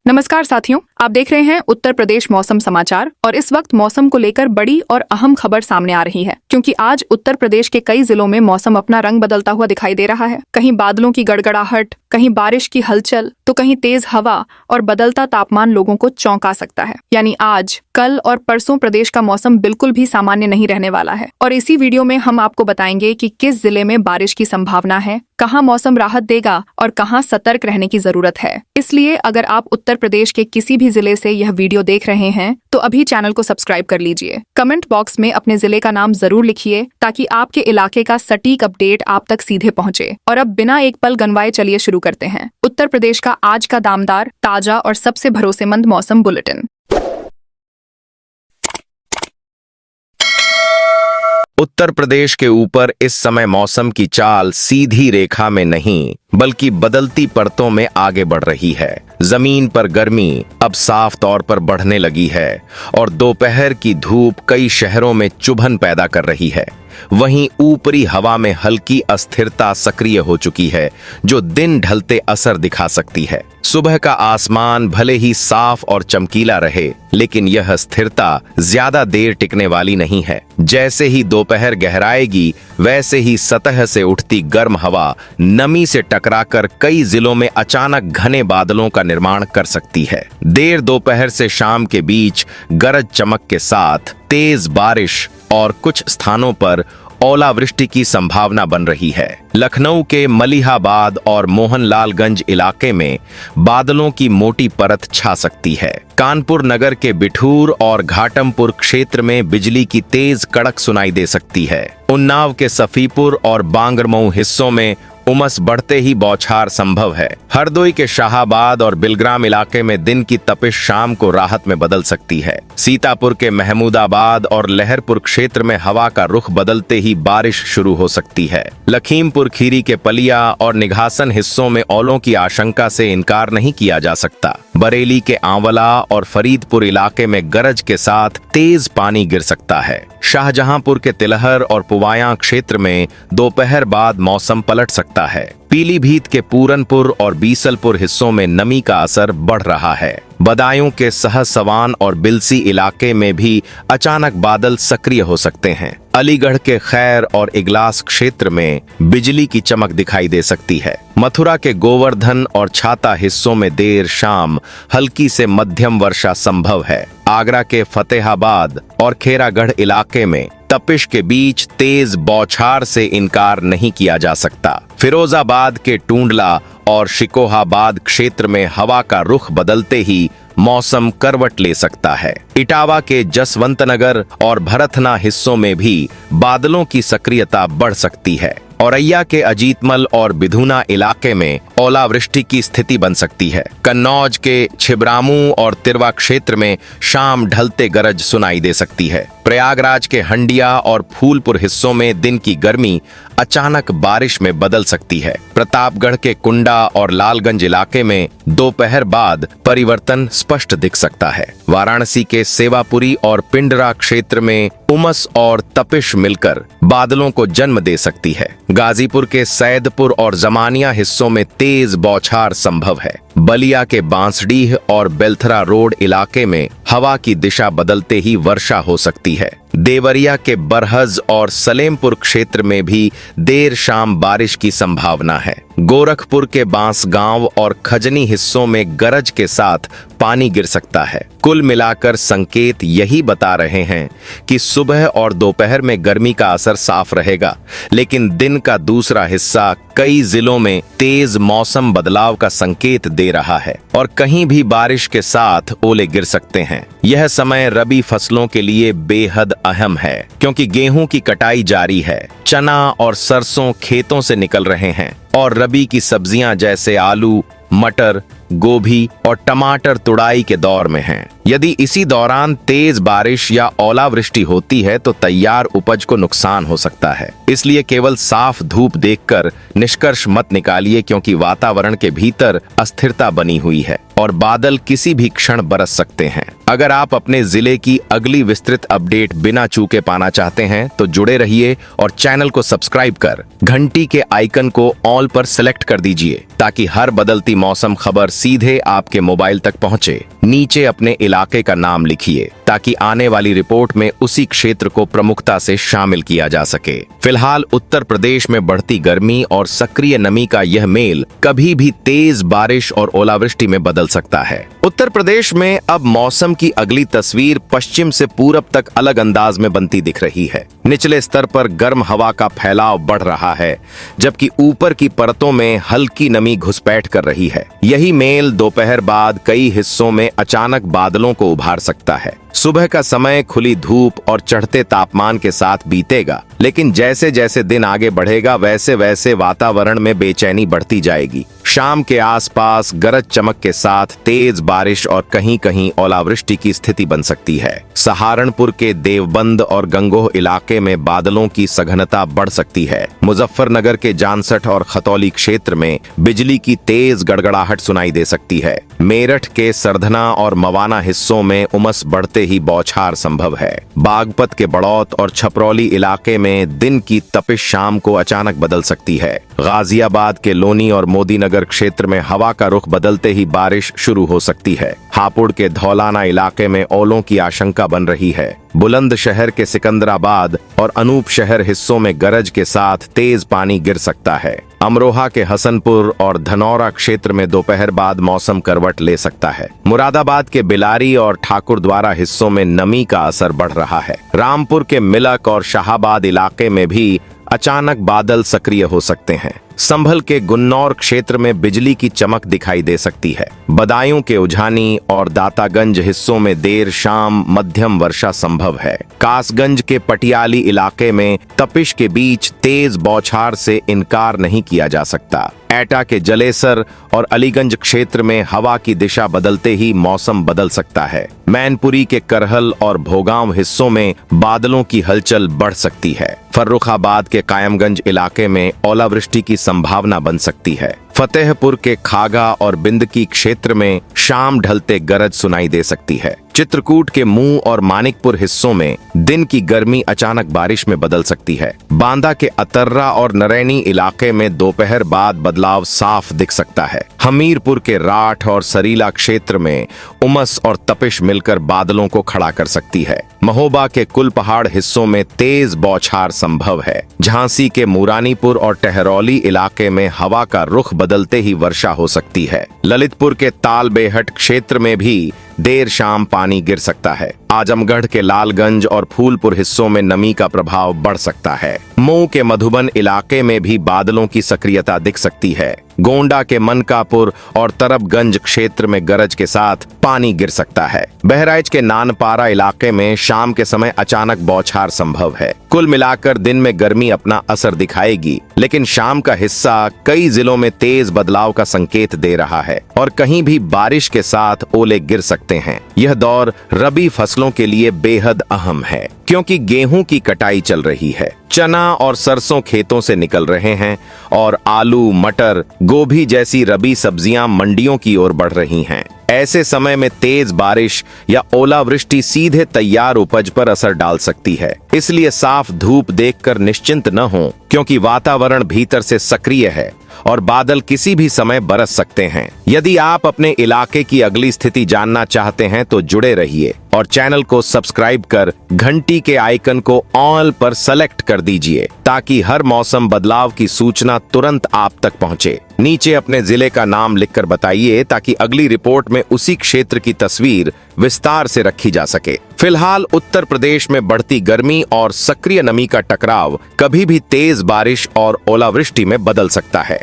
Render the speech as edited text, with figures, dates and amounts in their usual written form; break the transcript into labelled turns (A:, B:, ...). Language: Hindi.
A: नमस्कार साथियों, आप देख रहे हैं उत्तर प्रदेश मौसम समाचार और इस वक्त मौसम को लेकर बड़ी और अहम खबर सामने आ रही है क्योंकि आज उत्तर प्रदेश के कई जिलों में मौसम अपना रंग बदलता हुआ दिखाई दे रहा है। कहीं बादलों की गड़गड़ाहट, कहीं बारिश की हलचल तो कहीं तेज हवा और बदलता तापमान लोगों को चौंका सकता है। यानी आज, कल और परसों प्रदेश का मौसम बिल्कुल भी सामान्य नहीं रहने वाला है और इसी वीडियो में हम आपको बताएंगे कि किस जिले में बारिश की संभावना है, कहां मौसम राहत देगा और कहां सतर्क रहने की जरूरत है। इसलिए अगर आप उत्तर प्रदेश के किसी भी जिले से यह वीडियो देख रहे हैं तो अभी चैनल को सब्सक्राइब कर लीजिए। कमेंट बॉक्स में अपने जिले का नाम जरूर लिखिए ताकि आपके इलाके का सटीक अपडेट आप तक सीधे पहुंचे। और अब बिना एक पल गनवाए चलिए शुरू करते हैं उत्तर प्रदेश का आज का दामदार, ताजा और सबसे भरोसेमंद मौसम बुलेटिन।
B: उत्तर प्रदेश के ऊपर इस समय मौसम की चाल सीधी रेखा में नहीं बल्कि बदलती परतों में आगे बढ़ रही है। जमीन पर गर्मी अब साफ तौर पर बढ़ने लगी है और दोपहर की धूप कई शहरों में चुभन पैदा कर रही है। वहीं ऊपरी हवा में हल्की अस्थिरता सक्रिय हो चुकी है जो दिन ढलते असर दिखा सकती है। सुबह का आसमान भले ही साफ और चमकीला रहे, लेकिन यह स्थिरता ज्यादा देर टिकने वाली नहीं है। जैसे ही दोपहर गहराएगी, वैसे ही सतह से उठती गर्म हवा नमी से टकराकर कई जिलों में अचानक घने बादलों का निर्माण कर सकती है। देर दोपहर से शाम के बीच गरज चमक के साथ तेज बारिश और कुछ स्थानों पर ओलावृष्टि की संभावना बन रही है। लखनऊ के मलिहाबाद और मोहनलालगंज इलाके में बादलों की मोटी परत छा सकती है। कानपुर नगर के बिठूर और घाटमपुर क्षेत्र में बिजली की तेज कड़क सुनाई दे सकती है। उन्नाव के सफीपुर और बांगरमऊ हिस्सों में उमस बढ़ते ही बौछार संभव है। हरदोई के शाहाबाद और बिलग्राम इलाके में दिन की तपिश शाम को राहत में बदल सकती है। सीतापुर के महमूदाबाद और लहरपुर क्षेत्र में हवा का रुख बदलते ही बारिश शुरू हो सकती है। लखीमपुर खीरी के पलिया और निघासन हिस्सों में ओलों की आशंका से इनकार नहीं किया जा सकता। बरेली के आंवला और फरीदपुर इलाके में गरज के साथ तेज पानी गिर सकता है। शाहजहांपुर के तिलहर और पुवाया क्षेत्र में दोपहर बाद मौसम पलट सकता है। पीलीभीत के पूरनपुर और बीसलपुर हिस्सों में नमी का असर बढ़ रहा है। बदायूं के सहसवान और बिलसी इलाके में भी अचानक बादल सक्रिय हो सकते हैं। अलीगढ़ के खैर और इगलास क्षेत्र में बिजली की चमक दिखाई दे सकती है। मथुरा के गोवर्धन और छाता हिस्सों में देर शाम हल्की से मध्यम वर्षा संभव है। आगरा के फतेहाबाद और खेरागढ़ इलाके में तपिश के बीच तेज बौछार से इनकार नहीं किया जा सकता। फिरोजाबाद के टूंडला और शिकोहाबाद क्षेत्र में हवा का रुख बदलते ही मौसम करवट ले सकता है। इटावा के जसवंतनगर और भरथना हिस्सों में भी बादलों की सक्रियता बढ़ सकती है। औरैया के अजीतमल और बिधुना इलाके में ओलावृष्टि की स्थिति बन सकती है। कन्नौज के छिबरामू और तिरवा क्षेत्र में शाम ढलते गरज सुनाई दे सकती है। प्रयागराज के हंडिया और फूलपुर हिस्सों में दिन की गर्मी अचानक बारिश में बदल सकती है। प्रतापगढ़ के कुंडा और लालगंज इलाके में दोपहर बाद परिवर्तन स्पष्ट दिख सकता है। वाराणसी के सेवापुरी और पिंडरा क्षेत्र में उमस और तपिश मिलकर बादलों को जन्म दे सकती है। गाजीपुर के सैदपुर और जमानिया हिस्सों में तेज बौछार संभव है। बलिया के बांसडीह और बेलथरा रोड इलाके में हवा की दिशा बदलते ही वर्षा हो सकती है। देवरिया के बरहज और सलेमपुर क्षेत्र में भी देर शाम बारिश की संभावना है। गोरखपुर के बांसगांव और खजनी हिस्सों में गरज के साथ पानी गिर सकता है। कुल मिलाकर संकेत यही बता रहे हैं कि सुबह और दोपहर में गर्मी का असर साफ रहेगा, लेकिन दिन का दूसरा हिस्सा कई जिलों में तेज मौसम बदलाव का संकेत दे रहा है और कहीं भी बारिश के साथ ओले गिर सकते हैं। यह समय रबी फसलों के लिए बेहद अहम है क्योंकि गेहूं की कटाई जारी है, चना और सरसों खेतों से निकल रहे हैं और रबी की सब्जियां जैसे आलू, मटर, गोभी और टमाटर तुड़ाई के दौर में हैं। यदि इसी दौरान तेज बारिश या ओलावृष्टि होती है तो तैयार उपज को नुकसान हो सकता है। इसलिए केवल साफ धूप देखकर निष्कर्ष मत निकालिए, क्योंकि वातावरण के भीतर अस्थिरता बनी हुई है और बादल किसी भी क्षण बरस सकते हैं। अगर आप अपने जिले की अगली विस्तृत अपडेट बिना चूके पाना चाहते हैं तो जुड़े रहिए और चैनल को सब्सक्राइब कर घंटी के आइकन को ऑल पर सेलेक्ट कर दीजिए, ताकि हर बदलती मौसम खबर सीधे आपके मोबाइल तक पहुंचे। नीचे अपने इलाके का नाम लिखिए ताकि आने वाली रिपोर्ट में उसी क्षेत्र को प्रमुखता से शामिल किया जा सके। फिलहाल उत्तर प्रदेश में बढ़ती गर्मी और सक्रिय नमी का यह मेल कभी भी तेज बारिश और ओलावृष्टि में बदल सकता है। उत्तर प्रदेश में अब मौसम की अगली तस्वीर पश्चिम से पूरब तक अलग अंदाज में बनती दिख रही है। निचले स्तर पर गर्म हवा का फैलाव बढ़ रहा है, जबकि ऊपर की परतों में हल्की नमी घुसपैठ कर रही है। यही मेल दोपहर बाद कई हिस्सों में अचानक बादलों को उभार सकता है। सुबह का समय खुली धूप और चढ़ते तापमान के साथ बीतेगा, लेकिन जैसे जैसे दिन आगे बढ़ेगा वैसे वैसे वातावरण में बेचैनी बढ़ती जाएगी। शाम के आसपास गरज चमक के साथ तेज बारिश और कहीं कहीं ओलावृष्टि की स्थिति बन सकती है। सहारनपुर के देवबंद और गंगोह इलाके में बादलों की सघनता बढ़ सकती है। मुजफ्फरनगर के जानसठ और खतौली क्षेत्र में बिजली की तेज गड़गड़ाहट सुनाई दे सकती है। मेरठ के सरधना और मवाना हिस्सों में उमस बढ़ते ही बौछार संभव है। बागपत के बड़ौत और छपरौली इलाके में दिन की तपिश शाम को अचानक बदल सकती है। गाजियाबाद के लोनी और मोदीनगर क्षेत्र में हवा का रुख बदलते ही बारिश शुरू हो सकती है। हापुड़ के धौलाना इलाके में ओलों की आशंका बन रही है। बुलंदशहर के सिकंदराबाद और अनूप शहर हिस्सों में गरज के साथ तेज पानी गिर सकता है। अमरोहा के हसनपुर और धनौरा क्षेत्र में दोपहर बाद मौसम करवट ले सकता है। मुरादाबाद के बिलारी और ठाकुरद्वारा हिस्सों में नमी का असर बढ़ रहा है। रामपुर के मिलक और शाहाबाद इलाके में भी अचानक बादल सक्रिय हो सकते हैं। संभल के गुन्नौर क्षेत्र में बिजली की चमक दिखाई दे सकती है। बदायूं के उझानी और दातागंज हिस्सों में देर शाम मध्यम वर्षा संभव है। कासगंज के पटियाली इलाके में तपिश के बीच तेज बौछार से इनकार नहीं किया जा सकता। एटा के जलेसर और अलीगंज क्षेत्र में हवा की दिशा बदलते ही मौसम बदल सकता है। मैनपुरी के करहल और भोगांव हिस्सों में बादलों की हलचल बढ़ सकती है। फर्रुखाबाद के कायमगंज इलाके में ओलावृष्टि की संभावना बन सकती है। फतेहपुर के खागा और बिंदकी क्षेत्र में शाम ढलते गरज सुनाई दे सकती है। चित्रकूट के मुंह और मानिकपुर हिस्सों में दिन की गर्मी अचानक बारिश में बदल सकती है। बांदा के अतर्रा और नरैनी इलाके में दोपहर बाद बदलाव साफ दिख सकता है। हमीरपुर के राठ और सरीला क्षेत्र में उमस और तपिश मिलकर बादलों को खड़ा कर सकती है। महोबा के कुलपहाड़ हिस्सों में तेज बौछार संभव है। झांसी के मुरानीपुर और टहरौली इलाके में हवा का रुख बदलते ही वर्षा हो सकती है। ललितपुर के तालबेहट क्षेत्र में भी देर शाम पानी गिर सकता है। आजमगढ़ के लालगंज और फूलपुर हिस्सों में नमी का प्रभाव बढ़ सकता है। मऊ के मधुबन इलाके में भी बादलों की सक्रियता दिख सकती है। गोंडा के मनकापुर और तरबगंज क्षेत्र में गरज के साथ पानी गिर सकता है। बहराइच के नानपारा इलाके में शाम के समय अचानक बौछार संभव है। कुल मिलाकर दिन में गर्मी अपना असर दिखाएगी, लेकिन शाम का हिस्सा कई जिलों में तेज बदलाव का संकेत दे रहा है और कहीं भी बारिश के साथ ओले गिर सकते हैं। यह दौर रबी फसलों के लिए बेहद अहम है, क्योंकि गेहूं की कटाई चल रही है। चना और सरसों खेतों से निकल रहे हैं और आलू, मटर, गोभी जैसी रबी सब्जियां मंडियों की ओर बढ़ रही हैं। ऐसे समय में तेज बारिश या ओलावृष्टि सीधे तैयार उपज पर असर डाल सकती है। इसलिए साफ धूप देखकर निश्चिंत न हो, क्योंकि वातावरण भीतर से सक्रिय है और बादल किसी भी समय बरस सकते हैं। यदि आप अपने इलाके की अगली स्थिति जानना चाहते हैं तो जुड़े रहिए और चैनल को सब्सक्राइब कर घंटी के आइकन को ऑल पर सेलेक्ट कर दीजिए, ताकि हर मौसम बदलाव की सूचना तुरंत आप तक पहुंचे। नीचे अपने जिले का नाम लिखकर बताइए, ताकि अगली रिपोर्ट में उसी क्षेत्र की तस्वीर विस्तार से रखी जा सके। फिलहाल उत्तर प्रदेश में बढ़ती गर्मी और सक्रिय नमी का टकराव कभी भी तेज बारिश और ओलावृष्टि में बदल सकता है।